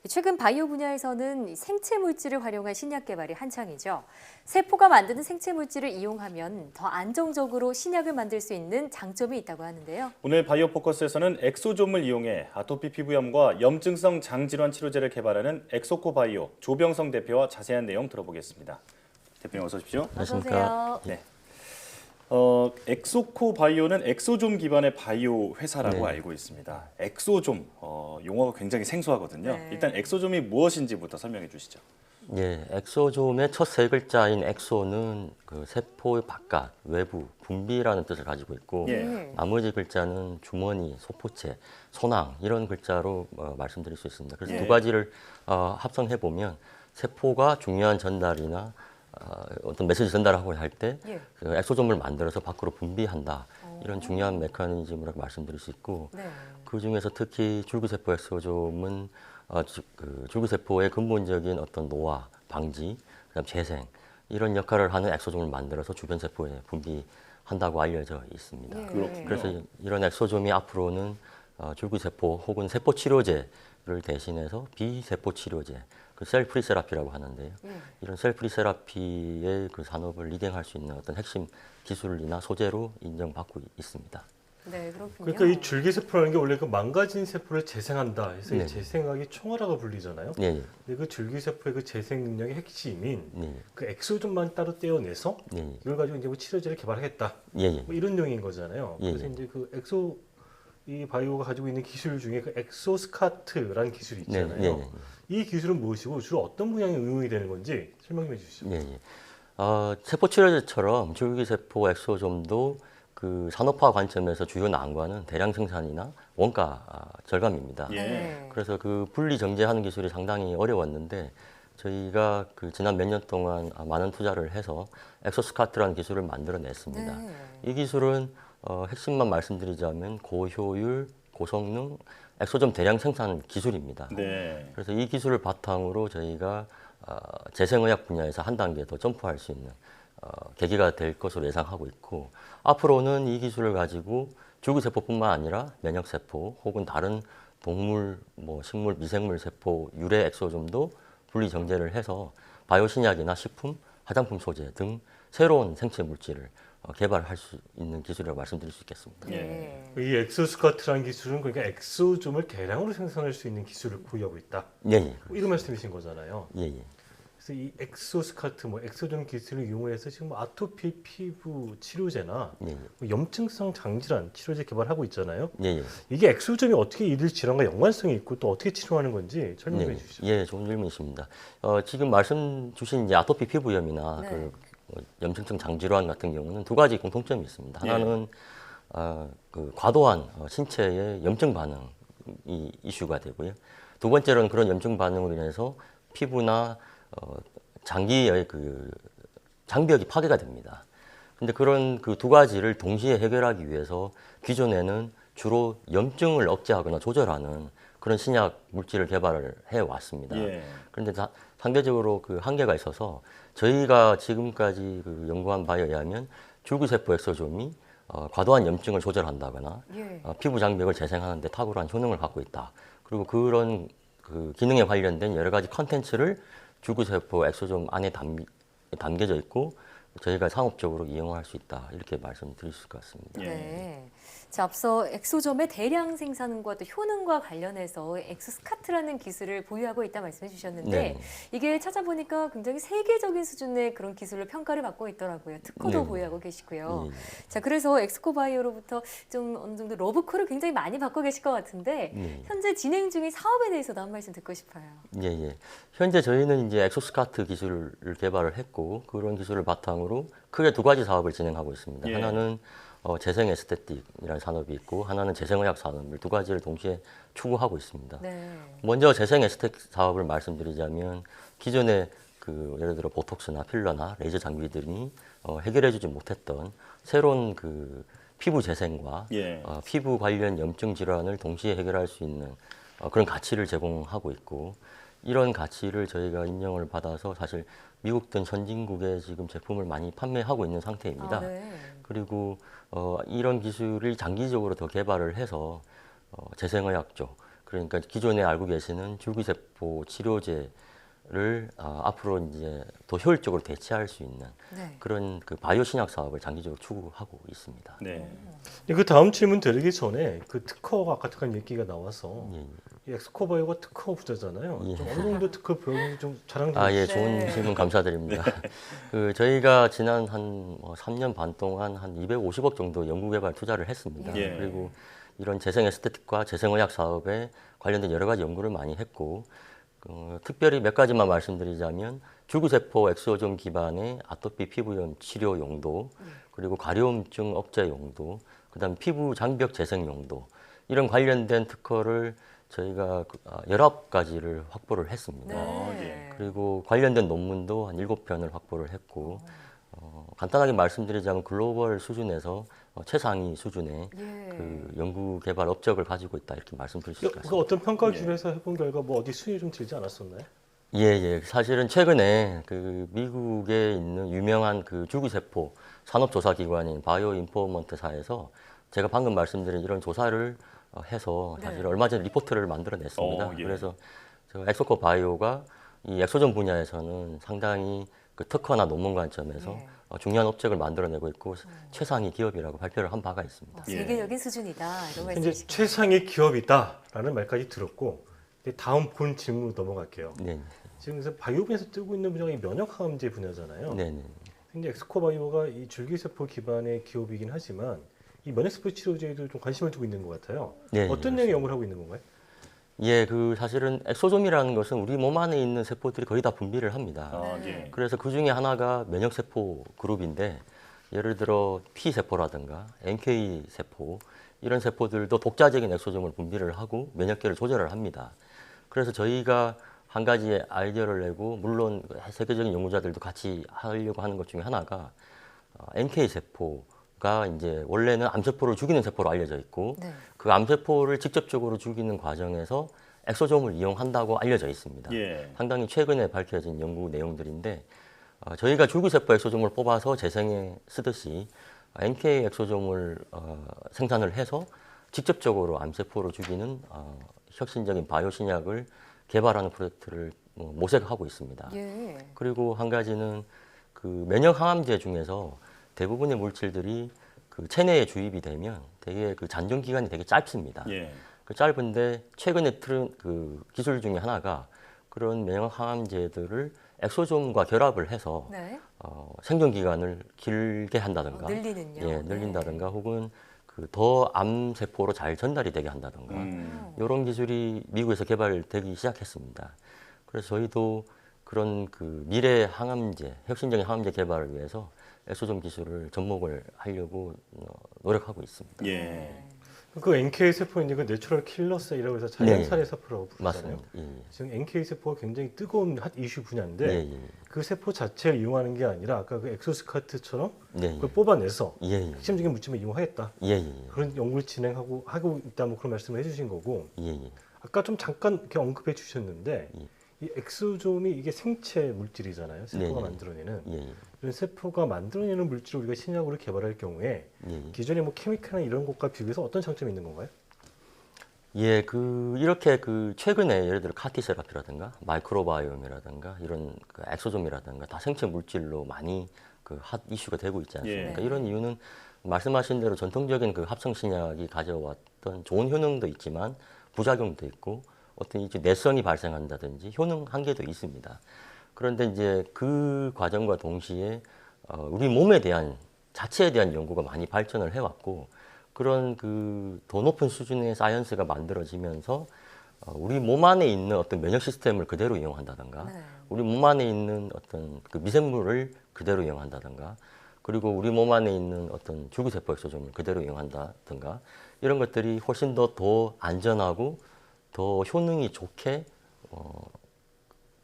최근 바이오 분야에서는 생체 물질을 활용한 신약 개발이 한창이죠. 세포가 만드는 생체 물질을 이용하면 더 안정적으로 신약을 만들 수 있는 장점이 있다고 하는데요. 오늘 바이오 포커스에서는 엑소좀을 이용해 아토피 피부염과 염증성 장질환 치료제를 개발하는 엑소코 바이오 조병성 대표와 자세한 내용 들어보겠습니다. 대표님 어서 오십시오. 어서 오세요. 네. 엑소코 바이오는 엑소좀 기반의 바이오 회사라고 알고 있습니다. 엑소좀, 용어가 굉장히 생소하거든요. 네. 일단 엑소좀이 무엇인지부터 설명해 주시죠. 예, 엑소좀의 첫 세 글자인 엑소는 그 세포의 바깥, 외부, 분비라는 뜻을 가지고 있고 예. 나머지 글자는 주머니, 소포체, 소낭 이런 글자로 말씀드릴 수 있습니다. 그래서 예. 두 가지를 합성해 보면 세포가 중요한 전달이나 어떤 메시지 전달하고 할 때 예. 그 엑소좀을 만들어서 밖으로 분비한다. 이런 중요한 메커니즘으로 말씀드릴 수 있고 네. 그 중에서 특히 줄기세포 엑소좀은 그 줄기세포의 근본적인 어떤 노화, 방지, 그다음 재생 이런 역할을 하는 엑소좀을 만들어서 주변 세포에 분비한다고 알려져 있습니다. 예. 그렇군요. 그래서 이런 엑소좀이 앞으로는 줄기세포 혹은 세포 치료제를 대신해서 비세포 치료제, 그 셀프리 세라피라고 하는데요. 이런 셀프리 세라피의 그 산업을 리딩할 수 있는 어떤 핵심 기술이나 소재로 인정받고 있습니다. 네, 그렇군요. 그러니까 이 줄기세포라는 게 원래 그 망가진 세포를 재생한다 해서 네. 이 재생학이 총알화가 불리잖아요. 예, 예, 근데 그 줄기세포의 그 재생 능력의 핵심인 예, 그 엑소좀만 따로 떼어내서 예, 예, 이걸 가지고 이제 뭐 치료제를 개발하겠다. 예, 예. 뭐 이런 용인 거잖아요. 예, 그래서 예. 이제 그 엑소 이 바이오가 가지고 있는 기술 중에 그 엑소스카트라는 기술이 네, 있잖아요. 예, 예. 이 기술은 무엇이고 주로 어떤 분야에 응용이 되는 건지 설명해 주시죠. 예, 예. 세포 치료제처럼 줄기세포 엑소좀도 그 산업화 관점에서 주요 난관은 대량 생산이나 원가 절감입니다. 예. 네. 그래서 그 분리 정제하는 기술이 상당히 어려웠는데 저희가 그 지난 몇 년 동안 많은 투자를 해서 엑소스카트라는 기술을 만들어냈습니다. 네. 이 기술은 핵심만 말씀드리자면 고효율, 고성능 엑소좀 대량 생산 기술입니다. 네. 그래서 이 기술을 바탕으로 저희가 재생의학 분야에서 한 단계 더 점프할 수 있는 계기가 될 것으로 예상하고 있고 앞으로는 이 기술을 가지고 줄기세포뿐만 아니라 면역세포 혹은 다른 동물, 뭐 식물, 미생물 세포 유래 엑소좀도 분리 정제를 해서 바이오 신약이나 식품, 화장품 소재 등 새로운 생체 물질을 개발할 수 있는 기술이라고 말씀드릴 수 있겠습니다. 네. 이 엑소스카트라는 기술은 그러니까 엑소좀을 대량으로 생산할 수 있는 기술을 보유하고 있다. 예, 예, 뭐 이런 말씀이신 거잖아요. 예, 예. 그래서 이 엑소스카트, 뭐 엑소좀 기술을 이용해서 지금 뭐 아토피 피부 치료제나 예, 예. 뭐 염증성 장질환 치료제 개발하고 있잖아요. 예, 예. 이게 엑소점이 어떻게 이들 질환과 연관성이 있고 또 어떻게 치료하는 건지 설명해 네, 주시죠. 예, 좋은 질문이십니다. 지금 말씀 주신 이제 아토피 피부염이나 네. 그 염증성 장질환 같은 경우는 두 가지 공통점이 있습니다. 하나는 그 과도한 신체의 염증 반응이 이슈가 되고요. 두 번째로는 그런 염증 반응으로 인해서 피부나 장기의 그 장벽이 파괴가 됩니다. 근데 그런 그 두 가지를 동시에 해결하기 위해서 기존에는 주로 염증을 억제하거나 조절하는 그런 신약 물질을 개발을 해 왔습니다. 예. 그런데 상대적으로 그 한계가 있어서 저희가 지금까지 그 연구한 바에 의하면 줄기세포 엑소좀이 과도한 염증을 조절한다거나 예. 피부 장벽을 재생하는 데 탁월한 효능을 갖고 있다. 그리고 그런 그 기능에 관련된 여러 가지 컨텐츠를 줄기세포 엑소좀 안에 담겨져 있고 저희가 상업적으로 이용할 수 있다. 이렇게 말씀드릴 수 있을 것 같습니다. 예. 네. 자, 앞서 엑소점의 대량 생산과 또 효능과 관련해서 엑소스카트라는 기술을 보유하고 있다 말씀해 주셨는데 네. 이게 찾아보니까 굉장히 세계적인 수준의 그런 기술로 평가를 받고 있더라고요. 특허도 네. 보유하고 계시고요. 예, 예. 자, 그래서 엑스코바이오로부터 좀 어느 정도 러브콜을 굉장히 많이 받고 계실 것 같은데 네. 현재 진행 중인 사업에 대해서도 한 말씀 듣고 싶어요. 예, 예. 현재 저희는 이제 엑소스카트 기술을 개발을 했고 그런 기술을 바탕으로 크게 두 가지 사업을 진행하고 있습니다. 예. 하나는 재생 에스테틱이라는 산업이 있고 하나는 재생의학 산업을 두 가지를 동시에 추구하고 있습니다. 네. 먼저 재생 에스테틱 사업을 말씀드리자면 기존에 그 예를 들어 보톡스나 필러나 레이저 장비들이 해결해주지 못했던 새로운 그 피부 재생과 예. 피부 관련 염증 질환을 동시에 해결할 수 있는 그런 가치를 제공하고 있고 이런 가치를 저희가 인정을 받아서 사실 미국 등 선진국에 지금 제품을 많이 판매하고 있는 상태입니다. 아, 네. 그리고 이런 기술을 장기적으로 더 개발을 해서 재생의학 쪽 그러니까 기존에 알고 계시는 줄기세포 치료제를 앞으로 이제 더 효율적으로 대체할 수 있는 네. 그런 그 바이오 신약 사업을 장기적으로 추구하고 있습니다. 네. 그 다음 질문 드리기 전에 그 특허가 아까 잠깐 얘기가 나와서 예, 이 엑스코바이오가 특허 부자잖아요. 예. 좀 어느 정도 특허 비용이 좀 자랑 좀 예, 해주시죠. 좋은 네. 질문 감사드립니다. 그 저희가 지난 한 3년 반 동안 한 250억 정도 연구개발 투자를 했습니다. 예. 그리고 이런 재생 에스테틱과 재생의학 사업에 관련된 여러 가지 연구를 많이 했고, 특별히 몇 가지만 말씀드리자면 줄기세포 엑소존 기반의 아토피 피부염 치료 용도, 그리고 가려움증 억제 용도, 그다음 피부 장벽 재생 용도 이런 관련된 특허를 저희가 19가지를 확보를 했습니다. 네. 그리고 관련된 논문도 한 7편을 확보를 했고, 간단하게 말씀드리자면 글로벌 수준에서 최상위 수준의 예. 그 연구 개발 업적을 가지고 있다 이렇게 말씀드릴 수 그 있습니다. 어떤 평가기준에서 해본 결과 뭐 어디 순위 좀 들지 않았었나요? 예. 사실은 최근에 그 미국에 있는 유명한 그 줄기세포 산업조사기관인 바이오인포먼트사에서 제가 방금 말씀드린 이런 조사를 해서 사실 네. 얼마 전에 리포트를 만들어냈습니다. 예. 그래서 제가 엑소코 바이오가 이 엑소존 분야에서는 상당히 그 특허나 논문 관점에서 예. 중요한 업적을 만들어내고 있고 최상위 기업이라고 발표를 한 바가 있습니다. 예. 세계적인 수준이다. 이런 현재 말씀이시죠. 최상위 기업이다라는 말까지 들었고 이제 다음 본 질문으로 넘어갈게요. 네, 지금 그래서 바이오 분야에서 뜨고 있는 분야가 이 면역항암제 분야잖아요. 네. 현재 엑스코바이오가 이 줄기세포 기반의 기업이긴 하지만 이 면역세포 치료제에도 좀 관심을 두고 있는 것 같아요. 네, 어떤 내용의 연구를 하고 있는 건가요? 예, 그 사실은 엑소솜이라는 것은 우리 몸 안에 있는 세포들이 거의 다 분비를 합니다. 예. 그래서 그 중에 하나가 면역세포 그룹인데 예를 들어 T세포라든가 NK세포 이런 세포들도 독자적인 엑소솜을 분비를 하고 면역계를 조절을 합니다. 그래서 저희가 한 가지 아이디어를 내고 물론 세계적인 연구자들도 같이 하려고 하는 것 중에 하나가 NK세포가 이제 원래는 암세포를 죽이는 세포로 알려져 있고 네. 그 암세포를 직접적으로 죽이는 과정에서 엑소솜을 이용한다고 알려져 있습니다. 예. 상당히 최근에 밝혀진 연구 내용들인데 저희가 줄기세포 엑소솜을 뽑아서 재생에 쓰듯이 NK 엑소솜을 생산을 해서 직접적으로 암세포를 죽이는 혁신적인 바이오 신약을 개발하는 프로젝트를 모색하고 있습니다. 예. 그리고 한 가지는 그 면역 항암제 중에서 대부분의 물질들이 그 체내에 주입이 되면 되게 그 잔존 기간이 되게 짧습니다. 예. 그 짧은데 최근에 틀은 그 기술 중에 하나가 그런 면역 항암제들을 엑소솜과 결합을 해서 네. 생존 기간을 길게 한다든가, 늘리는요. 예, 늘린다든가, 혹은 그 더 암세포로 잘 전달이 되게 한다든가 이런 기술이 미국에서 개발되기 시작했습니다. 그래서 저희도 그런 그 미래 항암제, 혁신적인 항암제 개발을 위해서 엑소솜 기술을 접목을 하려고 노력하고 있습니다. 예. 그 NK 세포는 이제 그 내추럴 킬러 셀이라고 해서 자연살해 세포라고 부르잖아요. 맞습니다. 예, 지금 NK 세포가 굉장히 뜨거운 핫 이슈 분야인데 예, 예, 그 세포 자체를 이용하는 게 아니라 아까 그 엑소스카트처럼 예, 그걸 뽑아내서 예, 예, 핵심적인 물질을 이용하겠다. 예, 예, 그런 연구를 하고 있다 뭐 그런 말씀을 해주신 거고 예, 예. 아까 좀 잠깐 이렇게 언급해 주셨는데 예. 이 엑소솜이 이게 생체 물질이잖아요. 세포가 네, 네. 만들어내는 예, 예, 이런 세포가 만들어내는 물질을 우리가 신약으로 개발할 경우에 예, 예. 기존의 뭐 케미칼이나 이런 것과 비교해서 어떤 장점이 있는 건가요? 예, 이렇게 최근에 예를 들어 카티세라피라든가 마이크로바이옴이라든가 이런 그 엑소솜이라든가 다 생체 물질로 많이 그 핫 이슈가 되고 있지 않습니까? 예. 이런 이유는 말씀하신 대로 전통적인 그 합성 신약이 가져왔던 좋은 효능도 있지만 부작용도 있고 어떤 이제 내성이 발생한다든지 효능 한계도 있습니다. 그런데 이제 그 과정과 동시에 우리 몸에 대한 자체에 대한 연구가 많이 발전을 해왔고 그런 그 더 높은 수준의 사이언스가 만들어지면서 우리 몸 안에 있는 어떤 면역 시스템을 그대로 이용한다든가 네. 우리 몸 안에 있는 어떤 그 미생물을 그대로 이용한다든가 그리고 우리 몸 안에 있는 어떤 줄기세포 엑소솜을 그대로 이용한다든가 이런 것들이 훨씬 더 안전하고 더 효능이 좋게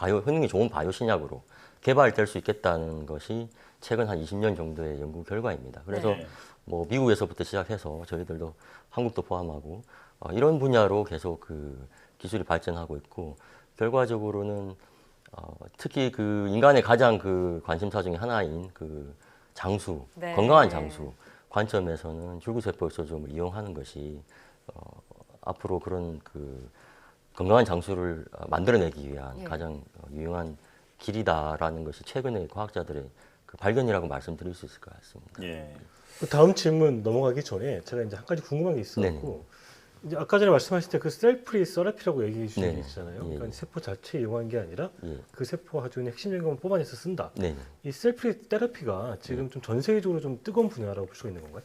효능이 좋은 바이오 신약으로 개발될 수 있겠다는 것이 최근 한 20년 정도의 연구 결과입니다. 그래서 네. 뭐 미국에서부터 시작해서 저희들도 한국도 포함하고 이런 분야로 계속 그 기술이 발전하고 있고 결과적으로는 특히 그 인간의 가장 그 관심사 중에 하나인 그 장수, 네. 건강한 장수 관점에서는 줄기세포 엑소솜을 이용하는 것이 앞으로 그런 그 건강한 장수를 만들어내기 위한 예. 가장 유용한 길이다라는 것이 최근의 과학자들의 그 발견이라고 말씀드릴 수 있을 것 같습니다. 예. 그 다음 질문 넘어가기 전에 제가 이제 한 가지 궁금한 게 있었고 이제 아까 전에 말씀하실 때 그 셀프리 서라피라고 얘기해 주신 게 네. 있잖아요. 예. 그러니까 세포 자체 이용한 게 아니라 예. 그 세포 가지고 있는 핵심 영역을 뽑아내서 쓴다. 네. 이 셀프리 테라피가 지금 좀 전 세계적으로 좀 뜨거운 분야라고 볼 수 있는 건가요?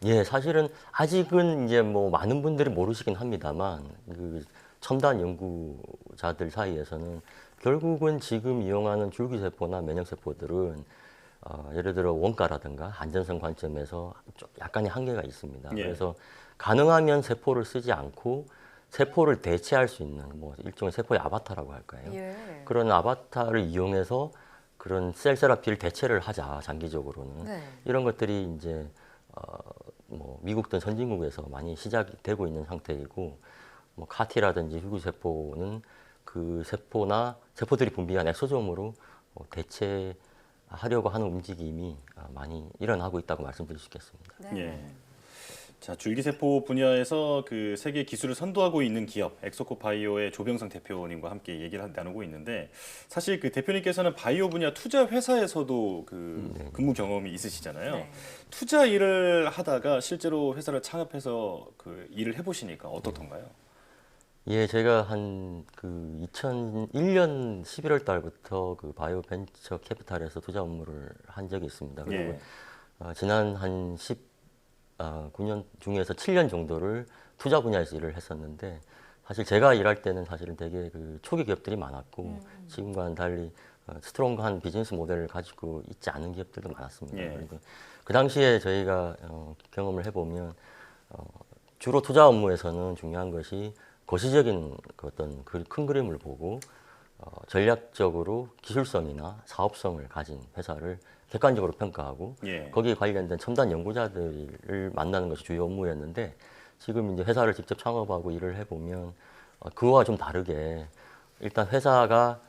예, 사실은 아직은 이제 뭐 많은 분들이 모르시긴 합니다만 그 첨단 연구자들 사이에서는 결국은 지금 이용하는 줄기세포나 면역세포들은 예를 들어 원가라든가 안전성 관점에서 좀 약간의 한계가 있습니다. 예. 그래서 가능하면 세포를 쓰지 않고 세포를 대체할 수 있는 뭐 일종의 세포의 아바타라고 할까요? 예. 그런 아바타를 이용해서 그런 셀 세라피를 대체를 하자 장기적으로는 네. 이런 것들이 이제 뭐 미국 등 선진국에서 많이 시작이 되고 있는 상태이고 뭐 카티라든지 줄기세포는 그 세포나 세포들이 분비한 엑소솜으로 대체하려고 하는 움직임이 많이 일어나고 있다고 말씀드릴 수 있겠습니다. 네. 예. 자, 줄기세포 분야에서 그 세계 기술을 선도하고 있는 기업 엑소코 바이오의 조병성 대표님과 함께 얘기를 나누고 있는데 사실 그 대표님께서는 바이오 분야 투자 회사에서도 그 근무 경험이 있으시잖아요. 네. 투자 일을 하다가 실제로 회사를 창업해서 그 일을 해보시니까 어떻던가요? 예, 제가 한 그 2001년 11월 달부터 그 바이오 벤처 캐피탈에서 투자 업무를 한 적이 있습니다. 그리고 예. 지난 한 9년 중에서 7년 정도를 투자 분야에서 일을 했었는데 사실 제가 일할 때는 사실은 되게 그 초기 기업들이 많았고 지금과는 달리 스트롱한 비즈니스 모델을 가지고 있지 않은 기업들도 많았습니다. 예. 그리고 그 당시에 저희가 경험을 해보면 주로 투자 업무에서는 중요한 것이 거시적인 그 어떤 큰 그림을 보고 전략적으로 기술성이나 사업성을 가진 회사를 객관적으로 평가하고 예. 거기에 관련된 첨단 연구자들을 만나는 것이 주요 업무였는데 지금 이제 회사를 직접 창업하고 일을 해보면 그와 좀 다르게 일단 회사가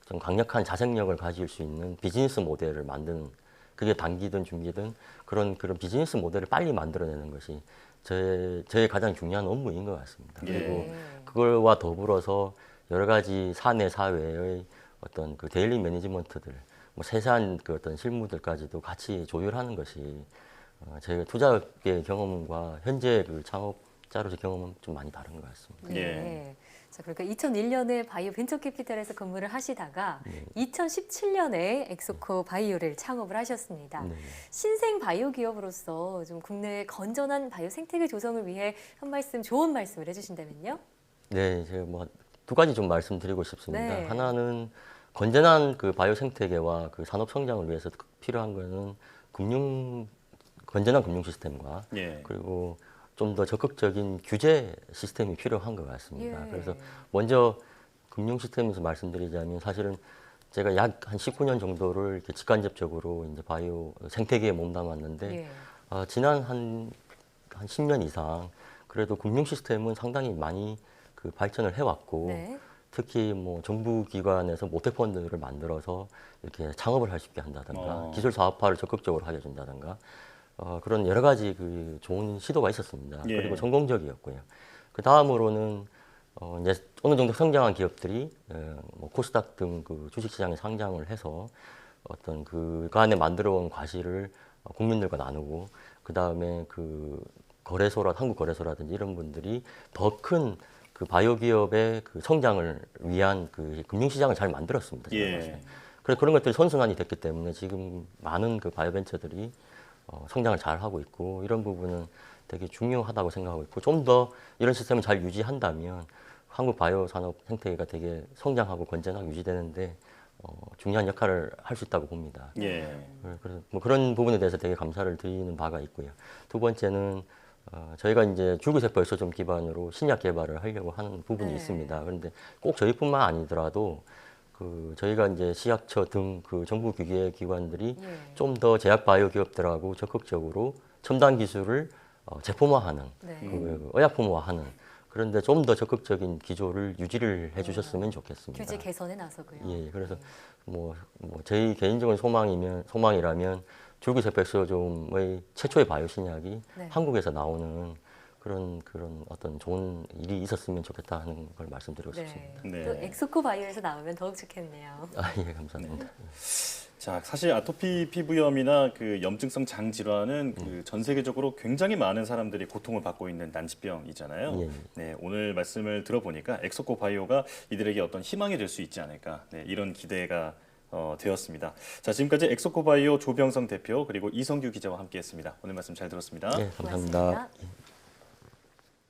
좀 강력한 자생력을 가질 수 있는 비즈니스 모델을 만드는 그게 단기든 중기든 그런 비즈니스 모델을 빨리 만들어내는 것이 저의 가장 중요한 업무인 것 같습니다. 예. 그리고 그걸와 더불어서 여러 가지 사내 사회의 어떤 그 데일리 매니지먼트들, 뭐 세세한 그 어떤 실무들까지도 같이 조율하는 것이 저희가 투자업계의 경험과 현재 그 창업자로서의 경험은 좀 많이 다른 것 같습니다. 네. 예. 자, 그러니까 2001년에 바이오 벤처 캐피탈에서 근무를 하시다가 2017년에 엑소코 바이오를 창업을 하셨습니다. 네. 신생 바이오 기업으로서 좀 국내의 건전한 바이오 생태계 조성을 위해 한 말씀, 좋은 말씀을 해주신다면요? 네, 제가 뭐 두 가지 좀 말씀드리고 싶습니다. 네. 하나는 건전한 그 바이오 생태계와 그 산업 성장을 위해서 필요한 거는 건전한 금융 시스템과 예. 그리고 좀 더 적극적인 규제 시스템이 필요한 것 같습니다. 예. 그래서 먼저 금융 시스템에서 말씀드리자면 사실은 제가 약 한 19년 정도를 이렇게 직간접적으로 이제 바이오 생태계에 몸담았는데 예. 지난 한 10년 이상 그래도 금융 시스템은 상당히 많이 그 발전을 해왔고 네. 특히 뭐 정부 기관에서 모태펀드를 만들어서 이렇게 창업을 할 수 있게 한다든가 기술 사업화를 적극적으로 하게 해준다든가 그런 여러 가지 그 좋은 시도가 있었습니다. 예. 그리고 성공적이었고요. 그 다음으로는 이제 어느 정도 성장한 기업들이 뭐 코스닥 등 그 주식시장에 상장을 해서 어떤 그 안에 만들어온 과실을 국민들과 나누고 그 다음에 그 한국 거래소라든지 이런 분들이 더 큰 그 바이오 기업의 그 성장을 위한 그 금융시장을 잘 만들었습니다. 예. 그래서 그런 것들이 선순환이 됐기 때문에 지금 많은 그 바이오 벤처들이 성장을 잘 하고 있고 이런 부분은 되게 중요하다고 생각하고 있고 좀 더 이런 시스템을 잘 유지한다면 한국 바이오 산업 생태계가 되게 성장하고 건전하게 유지되는데 중요한 역할을 할 수 있다고 봅니다. 예. 그래서 뭐 그런 부분에 대해서 되게 감사를 드리는 바가 있고요. 두 번째는 저희가 이제 줄기세포 엑소솜 기반으로 신약 개발을 하려고 하는 부분이 네. 있습니다. 그런데 꼭 저희뿐만 아니더라도 그 저희가 이제 시약처 등 그 정부 규제 기관들이 예. 좀 더 제약 바이오 기업들하고 적극적으로 첨단 기술을 제품화하는 네. 그 의약품화하는 그런데 좀 더 적극적인 기조를 유지를 해주셨으면 좋겠습니다. 규제 개선에 나서고요. 예, 그래서 뭐 저희 개인적인 소망이라면 줄기세포 엑소솜의 최초의 바이오 신약이 네. 한국에서 나오는 그런 어떤 좋은 일이 있었으면 좋겠다 하는 걸 말씀드리고 싶습니다. 네. 네. 또 엑소코 바이오에서 나오면 더욱 좋겠네요. 아, 예, 감사합니다. 자, 사실 아토피 피부염이나 그 염증성 장 질환은 그 전 세계적으로 굉장히 많은 사람들이 고통을 받고 있는 난치병이잖아요. 예, 예. 네, 오늘 말씀을 들어보니까 엑소코 바이오가 이들에게 어떤 희망이 될 수 있지 않을까, 네, 이런 기대가 되었습니다. 자, 지금까지 엑소코 바이오 조병성 대표 그리고 이성규 기자와 함께했습니다. 오늘 말씀 잘 들었습니다. 예, 감사합니다. 고맙습니다. 예.